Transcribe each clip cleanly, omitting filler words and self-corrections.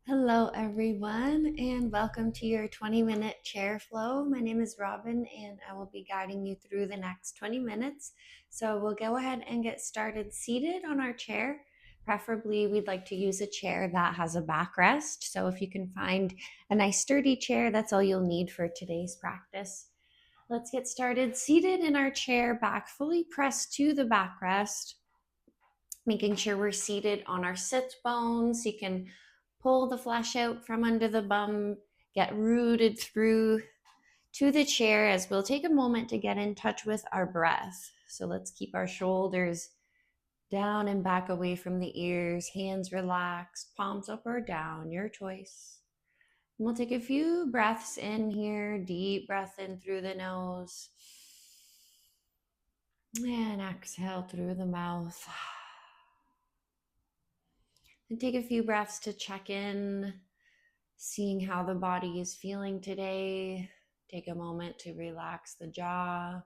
Hello, everyone, and welcome to your 20-minute chair flow. My name is Robyn, and I will be guiding you through the next 20 minutes. So we'll go ahead and get started seated on our chair. Preferably, we'd like to use a chair that has a backrest. So if you can find a nice sturdy chair, that's all you'll need for today's practice. Let's get started seated in our chair, back fully pressed to the backrest, making sure we're seated on our sit bones. You can pull the flesh out from under the bum, get rooted through to the chair as we'll take a moment to get in touch with our breath. So let's keep our shoulders down and back away from the ears, hands relaxed, palms up or down, your choice. And we'll take a few breaths in here, deep breath in through the nose, and exhale through the mouth. And take a few breaths to check in, seeing how the body is feeling today. Take a moment to relax the jaw.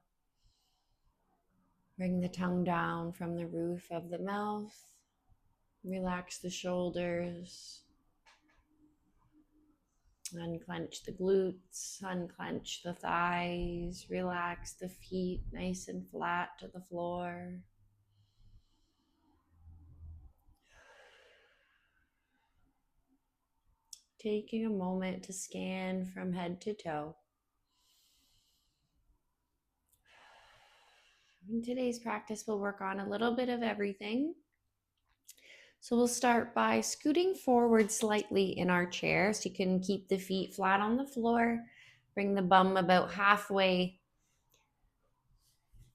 Bring the tongue down from the roof of the mouth. Relax the shoulders. Unclench the glutes, unclench the thighs. Relax the feet nice and flat to the floor. Taking a moment to scan from head to toe. In today's practice, we'll work on a little bit of everything. So we'll start by scooting forward slightly in our chair so you can keep the feet flat on the floor. Bring the bum about halfway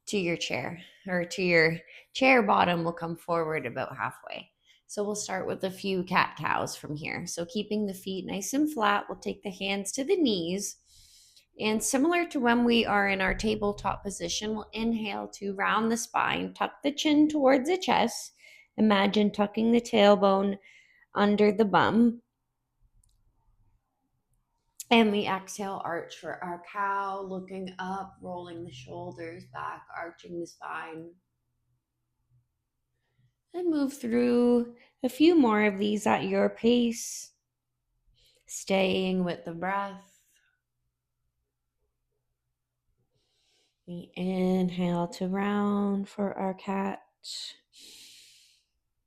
to your chair, or to your chair bottom will come forward about halfway. So we'll start with a few cat cows from here. So keeping the feet nice and flat, we'll take the hands to the knees. And similar to when we are in our tabletop position, we'll inhale to round the spine, tuck the chin towards the chest. Imagine tucking the tailbone under the bum. And we exhale, arch for our cow, looking up, rolling the shoulders back, arching the spine. And move through a few more of these at your pace, staying with the breath. We inhale to round for our cat.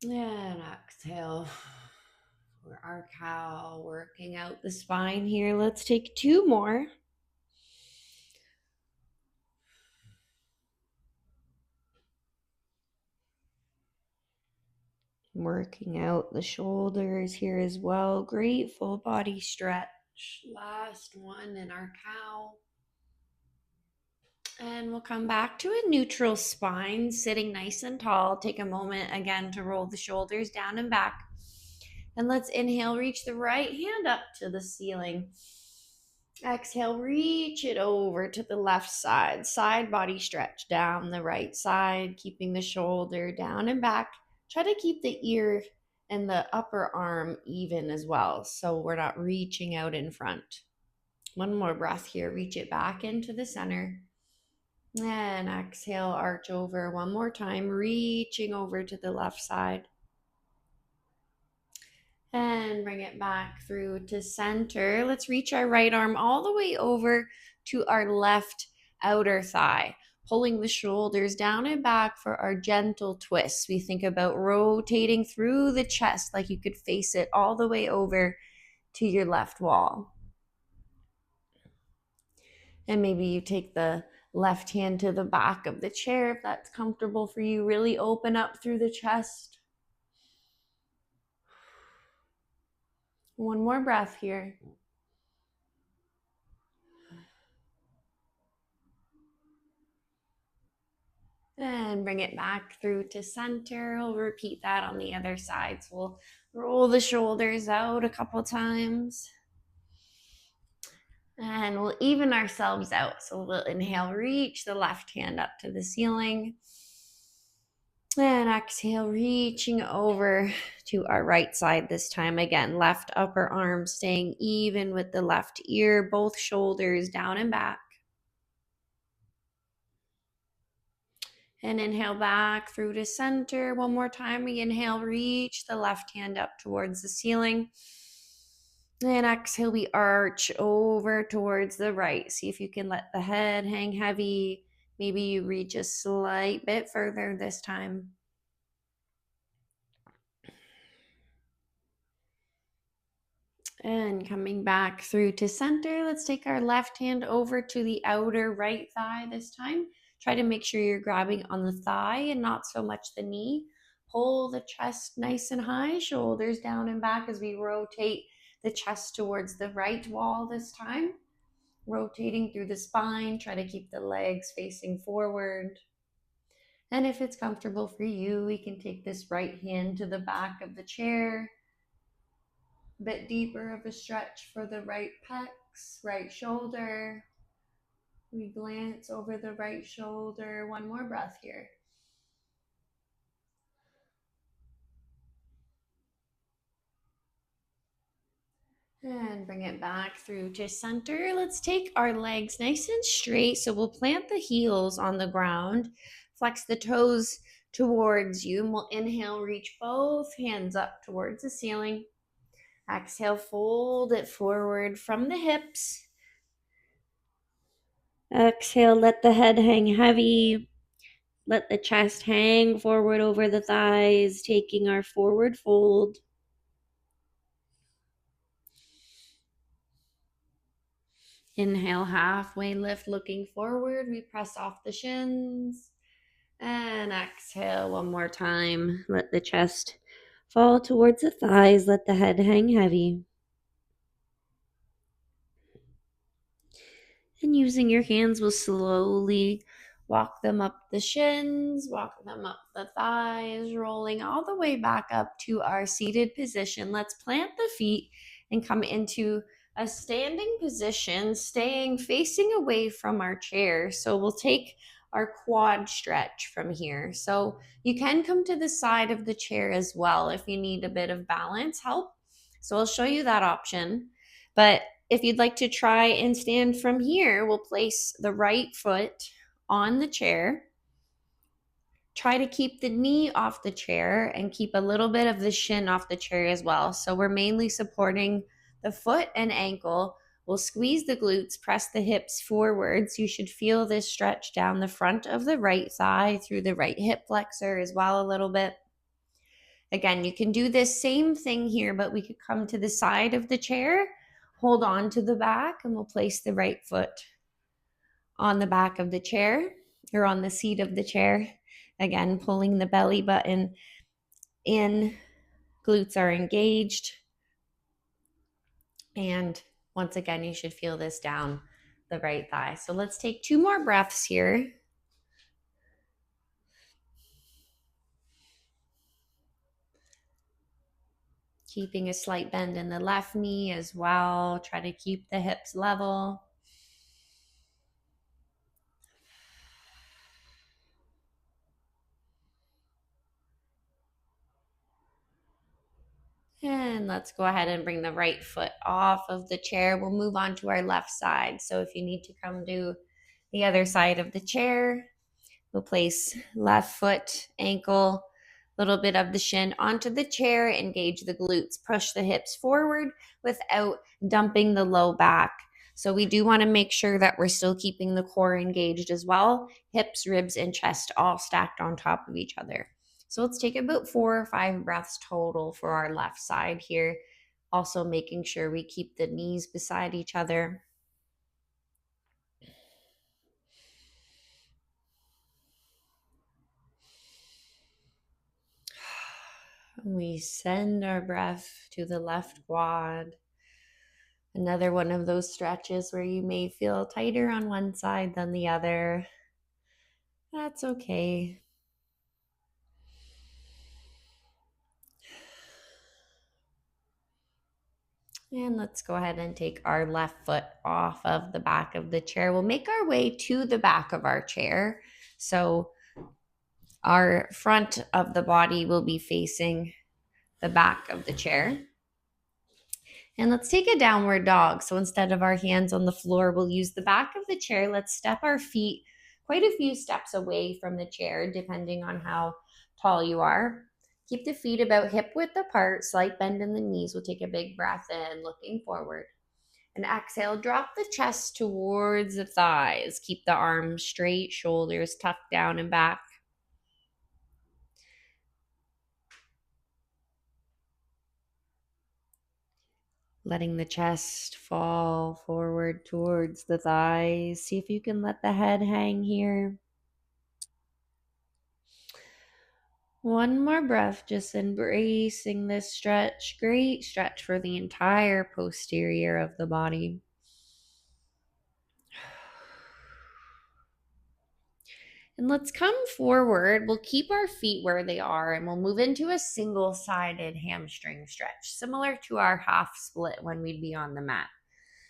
And exhale for our cow, working out the spine here. Let's take two more. Working out the shoulders here as well. Great full body stretch. Last one in our cow. And we'll come back to a neutral spine, sitting nice and tall. Take a moment again to roll the shoulders down and back. And let's inhale, reach the right hand up to the ceiling. Exhale, reach it over to the left side. Side body stretch down the right side, keeping the shoulder down and back. Try to keep the ear and the upper arm even as well, so we're not reaching out in front. One more breath here. Reach it back into the center. And exhale, arch over one more time, reaching over to the left side. And bring it back through to center. Let's reach our right arm all the way over to our left outer thigh, pulling the shoulders down and back for our gentle twist. We think about rotating through the chest like you could face it all the way over to your left wall. And maybe you take the left hand to the back of the chair if that's comfortable for you. Really open up through the chest. One more breath here. And bring it back through to center. We'll repeat that on the other side. So we'll roll the shoulders out a couple times. And we'll even ourselves out. So we'll inhale, reach the left hand up to the ceiling. And exhale, reaching over to our right side this time. Again, left upper arm staying even with the left ear, both shoulders down and back. And inhale back through to center. One more time, we inhale, reach the left hand up towards the ceiling. And exhale, we arch over towards the right. See if you can let the head hang heavy. Maybe you reach a slight bit further this time. And coming back through to center, let's take our left hand over to the outer right thigh this time. Try to make sure you're grabbing on the thigh and not so much the knee. Pull the chest nice and high, shoulders down and back as we rotate the chest towards the right wall this time. Rotating through the spine, try to keep the legs facing forward. And if it's comfortable for you, we can take this right hand to the back of the chair. A bit deeper of a stretch for the right pecs, right shoulder. We glance over the right shoulder. One more breath here. And bring it back through to center. Let's take our legs nice and straight. So we'll plant the heels on the ground, flex the toes towards you, and we'll inhale, reach both hands up towards the ceiling. Exhale, fold it forward from the hips. Exhale, let the head hang heavy. Let the chest hang forward over the thighs, taking our forward fold. Inhale, halfway lift, looking forward. We press off the shins. And exhale one more time. Let the chest fall towards the thighs. Let the head hang heavy. And using your hands, we'll slowly walk them up the shins, walk them up the thighs, rolling all the way back up to our seated position. Let's plant the feet and come into a standing position, staying facing away from our chair. So we'll take our quad stretch from here. So you can come to the side of the chair as well if you need a bit of balance help. So I'll show you that option. But if you'd like to try and stand from here, we'll place the right foot on the chair. Try to keep the knee off the chair and keep a little bit of the shin off the chair as well. So we're mainly supporting the foot and ankle. We'll squeeze the glutes, press the hips forwards. You should feel this stretch down the front of the right thigh through the right hip flexor as well a little bit. Again, you can do this same thing here, but we could come to the side of the chair, hold on to the back, and we'll place the right foot on the back of the chair or on the seat of the chair. Again, pulling the belly button in, glutes are engaged. And once again, you should feel this down the right thigh. So let's take 2 more breaths here. Keeping a slight bend in the left knee as well. Try to keep the hips level. And let's go ahead and bring the right foot off of the chair. We'll move on to our left side. So if you need to come to the other side of the chair, we'll place left foot, ankle, little bit of the shin onto the chair, engage the glutes, push the hips forward without dumping the low back. So we do want to make sure that we're still keeping the core engaged as well. Hips, ribs, and chest all stacked on top of each other. So let's take about 4 or 5 breaths total for our left side here. Also making sure we keep the knees beside each other. We send our breath to the left quad. Another one of those stretches where you may feel tighter on one side than the other. That's okay. And let's go ahead and take our left foot off of the back of the chair. We'll make our way to the back of our chair. So our front of the body will be facing the back of the chair. And let's take a downward dog. So instead of our hands on the floor, we'll use the back of the chair. Let's step our feet quite a few steps away from the chair, depending on how tall you are. Keep the feet about hip width apart, slight bend in the knees. We'll take a big breath in, looking forward. And exhale, drop the chest towards the thighs. Keep the arms straight, shoulders tucked down and back. Letting the chest fall forward towards the thighs. See if you can let the head hang here. One more breath, just embracing this stretch. Great stretch for the entire posterior of the body. And let's come forward. We'll keep our feet where they are and we'll move into a single-sided hamstring stretch, similar to our half split when we'd be on the mat.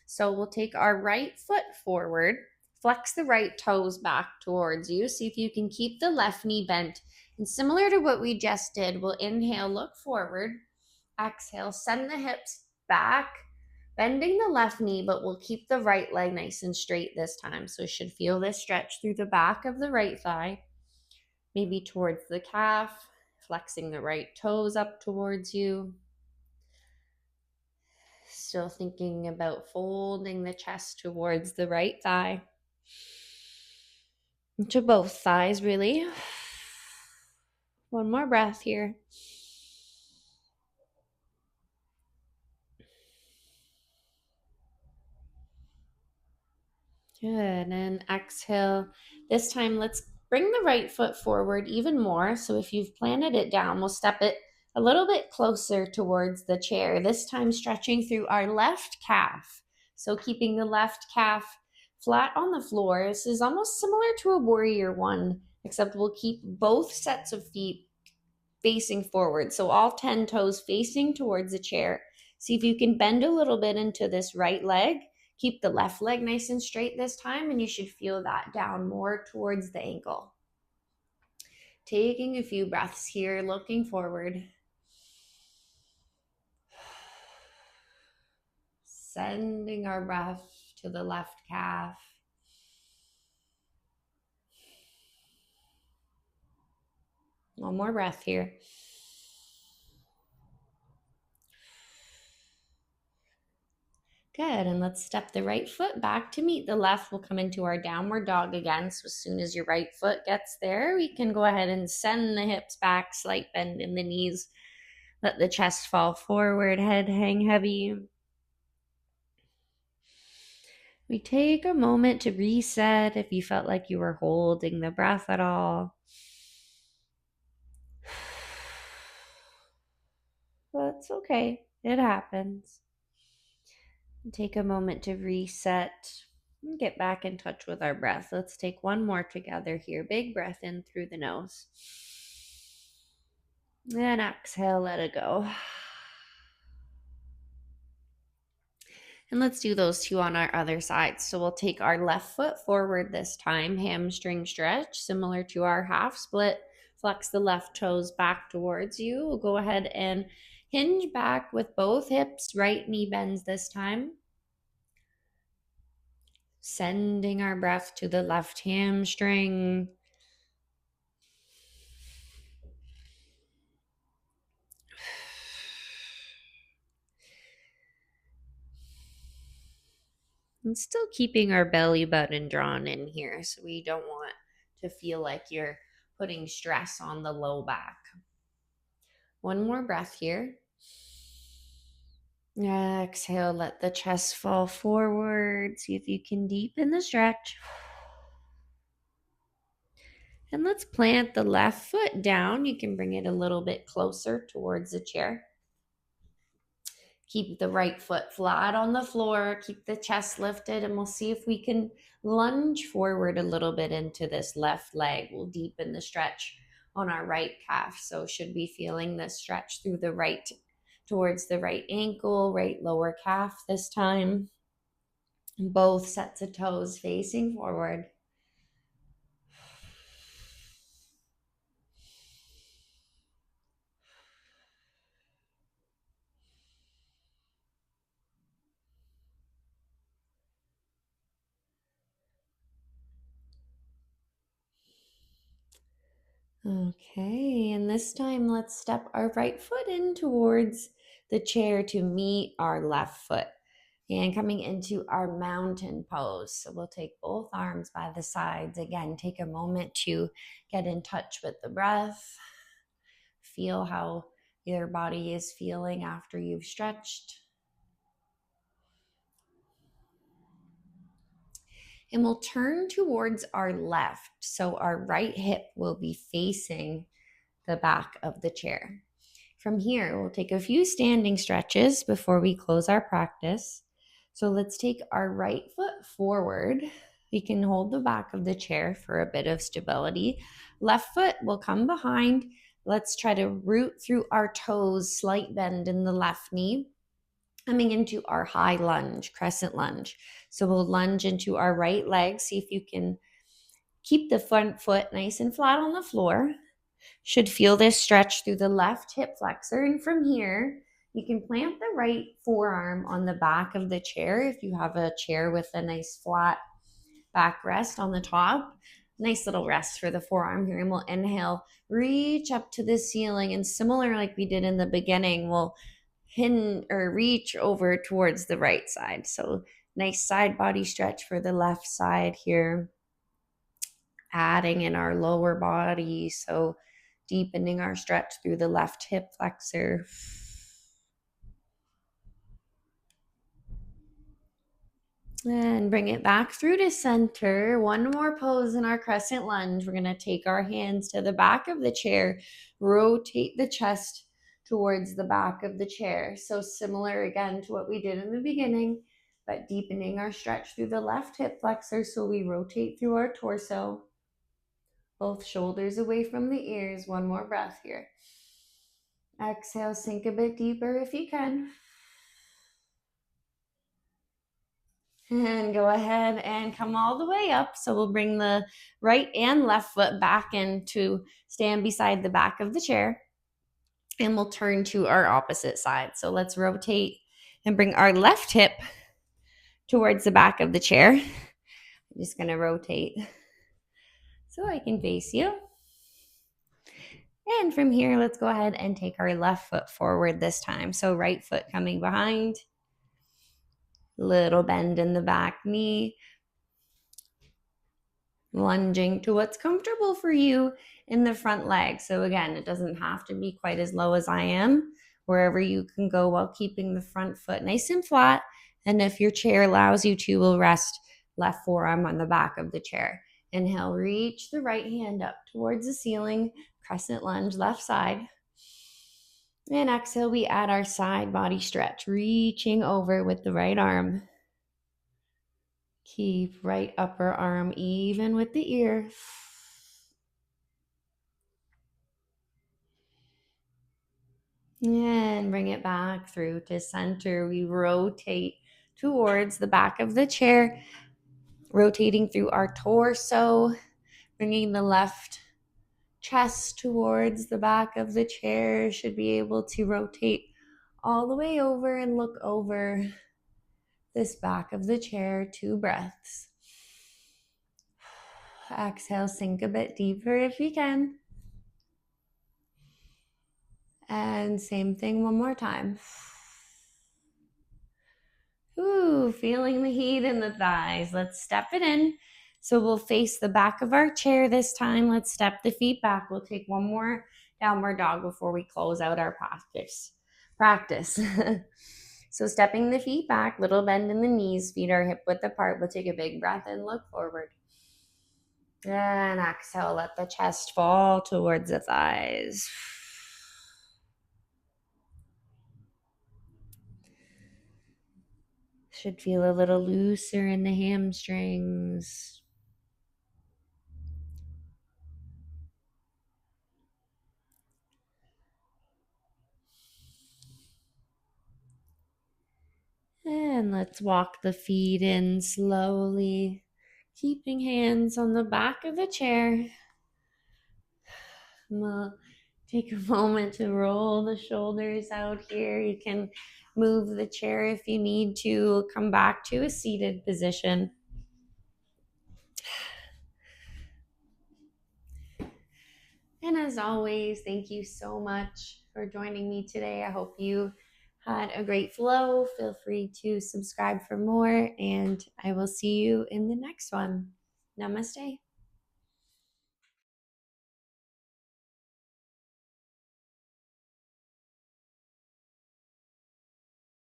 So we'll take our right foot forward, flex the right toes back towards you. See if you can keep the left knee bent. And similar to what we just did, we'll inhale, look forward. Exhale, send the hips back, bending the left knee, but we'll keep the right leg nice and straight this time. So you should feel this stretch through the back of the right thigh, maybe towards the calf, flexing the right toes up towards you. Still thinking about folding the chest towards the right thigh. To both thighs, really. One more breath here. Good, and exhale. This time, let's bring the right foot forward even more. So if you've planted it down, we'll step it a little bit closer towards the chair. This time, stretching through our left calf. So keeping the left calf flat on the floor. This is almost similar to a warrior one, except we'll keep both sets of feet facing forward. So all 10 toes facing towards the chair. See if you can bend a little bit into this right leg. Keep the left leg nice and straight this time, and you should feel that down more towards the ankle. Taking a few breaths here, looking forward. Sending our breath to the left calf. One more breath here. Good, and let's step the right foot back to meet the left. We'll come into our downward dog again. So as soon as your right foot gets there, we can go ahead and send the hips back, slight bend in the knees. Let the chest fall forward, head hang heavy. We take a moment to reset if you felt like you were holding the breath at all. That's okay, it happens. Take a moment to reset and get back in touch with our breath. Let's take one more together here. Big breath in through the nose. And exhale, let it go. And let's do those two on our other side. So we'll take our left foot forward this time, hamstring stretch, similar to our half split. Flex the left toes back towards you. We'll go ahead and hinge back with both hips, right knee bends this time. Sending our breath to the left hamstring. And still keeping our belly button drawn in here, so we don't want to feel like you're putting stress on the low back. One more breath here. Exhale, let the chest fall forward. See if you can deepen the stretch. And let's plant the left foot down. You can bring it a little bit closer towards the chair. Keep the right foot flat on the floor. Keep the chest lifted, and we'll see if we can lunge forward a little bit into this left leg. We'll deepen the stretch on our right calf. So should be feeling the stretch through the right, towards the right ankle, right lower calf this time. Both sets of toes facing forward. Okay, and this time let's step our right foot in towards the chair to meet our left foot. And coming into our mountain pose. So we'll take both arms by the sides. Again, take a moment to get in touch with the breath. Feel how your body is feeling after you've stretched. And we'll turn towards our left. So our right hip will be facing the back of the chair. From here, we'll take a few standing stretches before we close our practice. So let's take our right foot forward. We can hold the back of the chair for a bit of stability. Left foot will come behind. Let's try to root through our toes, slight bend in the left knee. Coming into our high lunge, crescent lunge. So we'll lunge into our right leg. See if you can keep the front foot nice and flat on the floor. Should feel this stretch through the left hip flexor. And from here, you can plant the right forearm on the back of the chair if you have a chair with a nice flat backrest on the top. Nice little rest for the forearm here. And we'll inhale, reach up to the ceiling. And similar like we did in the beginning, we'll hinge or reach over towards the right side. So nice side body stretch for the left side here. Adding in our lower body. So deepening our stretch through the left hip flexor. And bring it back through to center. One more pose in our crescent lunge. We're going to take our hands to the back of the chair, rotate the chest towards the back of the chair. So similar again to what we did in the beginning, but deepening our stretch through the left hip flexor. So we rotate through our torso. Both shoulders away from the ears. One more breath here. Exhale, sink a bit deeper if you can. And go ahead and come all the way up. So we'll bring the right and left foot back in to stand beside the back of the chair. And we'll turn to our opposite side. So let's rotate and bring our left hip towards the back of the chair. I'm just going to rotate so I can face you. And from here, let's go ahead and take our left foot forward this time. So right foot coming behind. Little bend in the back knee. Lunging to what's comfortable for you in the front leg. So again, it doesn't have to be quite as low as I am. Wherever you can go while keeping the front foot nice and flat. And if your chair allows you to, we'll rest left forearm on the back of the chair. Inhale, reach the right hand up towards the ceiling. Crescent lunge, left side. And exhale, we add our side body stretch, reaching over with the right arm. Keep right upper arm even with the ear. And bring it back through to center. We rotate towards the back of the chair, rotating through our torso, bringing the left chest towards the back of the chair. Should be able to rotate all the way over and look over this back of the chair. 2 breaths. Exhale, sink a bit deeper if you can. And same thing one more time. Ooh, feeling the heat in the thighs. Let's step it in. So we'll face the back of our chair this time. Let's step the feet back. We'll take one more downward dog before we close out our practice. So stepping the feet back, little bend in the knees, feet are hip width apart. We'll take a big breath and look forward. And exhale, let the chest fall towards the thighs. Should feel a little looser in the hamstrings. And let's walk the feet in slowly, keeping hands on the back of the chair. We'll take a moment to roll the shoulders out here. You can move the chair if you need to. Come back to a seated position. And as always, thank you so much for joining me today. I hope you had a great flow. Feel free to subscribe for more, and I will see you in the next one. Namaste.